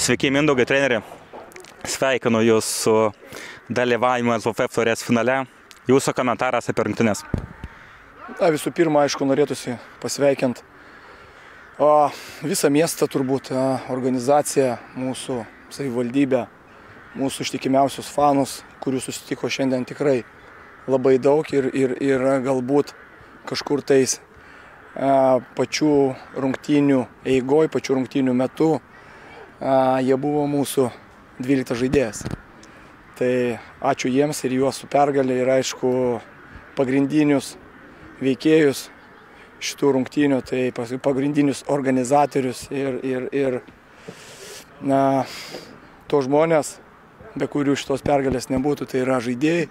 Sveiki, Mindaugai, treneri. Sveikinu Jūs su dalyvavimu LFF taurės finale. Jūsų komentaras apie rungtynes. Visų pirma, aišku, norėtųsi pasveikinti visą miestą turbūt, organizaciją, mūsų savivaldybę, mūsų ištikimiausius fanus, kurių susitiko šiandien tikrai labai daug ir galbūt kažkur tais pačių rungtynių eigoj, pačių rungtynių metu jie buvo mūsų 12 žaidėjas. Tai ačiū jiems ir juos su pergalė ir aišku pagrindinius veikėjus šitų rungtynių, tai pagrindinius organizatorius ir to žmonės, be kurių šitos pergalės nebūtų, tai yra žaidėjai,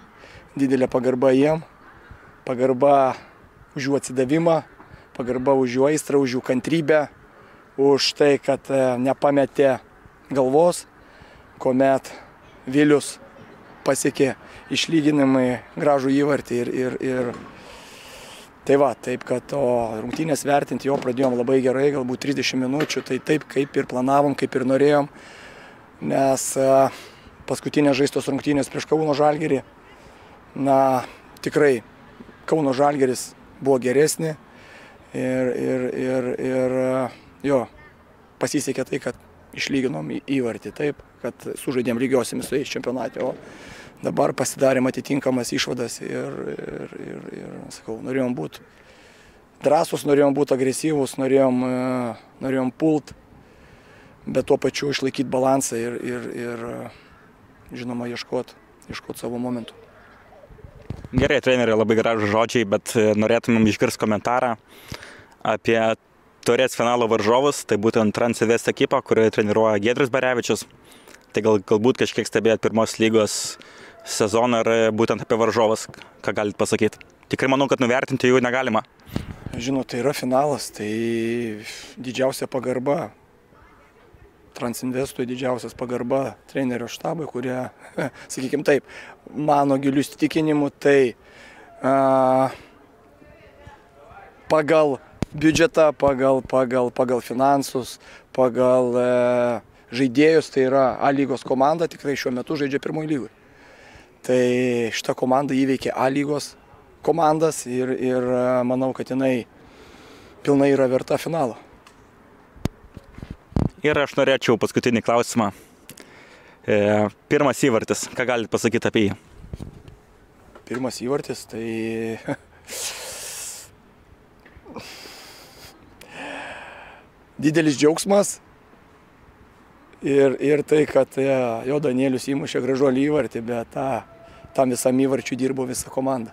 didelė pagarba jiem, pagarba už jų atsidavimą, pagarba už jų aistrą, už jų kantrybę, už tai, kad nepametė galvos, kuomet Vilius pasiekė išlyginamai gražų įvartį ir tai va, taip kad rungtynės vertinti jo pradėjom labai gerai, galbūt 30 minučių, tai taip kaip ir planavom, kaip ir norėjom, nes paskutinės žaistos rungtynės prieš Kauno Žalgirį, tikrai Kauno Žalgiris buvo geresnė ir jo, pasisekė tai, kad išlyginom įvartį, taip, kad sužaidėm lygiosiamis su jais čempionate, o dabar pasidarėm atitinkamas išvadas ir sakau, norėjom būti drąsus, norėjom būti agresyvus, norėjom pult, bet tuo pačiu išlaikyti balansą ir žinoma, ieškot savo momentų. Gerai, treneri, labai gražūs žodžiai, bet norėtumėm išgirsti komentarą apie taurės finalo varžovus, tai būtent Transinvest ekipa, kurioje treniruoja Giedrius Barevičius. Tai galbūt kažkiek stebėjot pirmos lygos sezoną ir būtent apie varžovus, ką galit pasakyti. Tikrai manau, kad nuvertinti jų negalima. Žinot, tai yra finalas, tai didžiausia pagarba Transinvestui, didžiausias pagarba trenerio štabui, kurie, sakykime taip, mano gilių įsitikinimu, tai pagal biudžetą, pagal finansus, pagal žaidėjus, tai yra A lygos komanda, tikrai šiuo metu žaidžia pirmoji lygoj. Tai šita komanda įveikė A lygos komandas ir manau, kad jinai pilnai yra verta finalo. Ir aš norėčiau paskutinį klausimą. Pirmas įvartis, ką galit pasakyti apie jį? Pirmas įvartis, tai didelis džiaugsmas ir tai, kad jo Danielius įmušė gražuolį įvartį, bet tam visam įvarčiui dirbo visa komanda.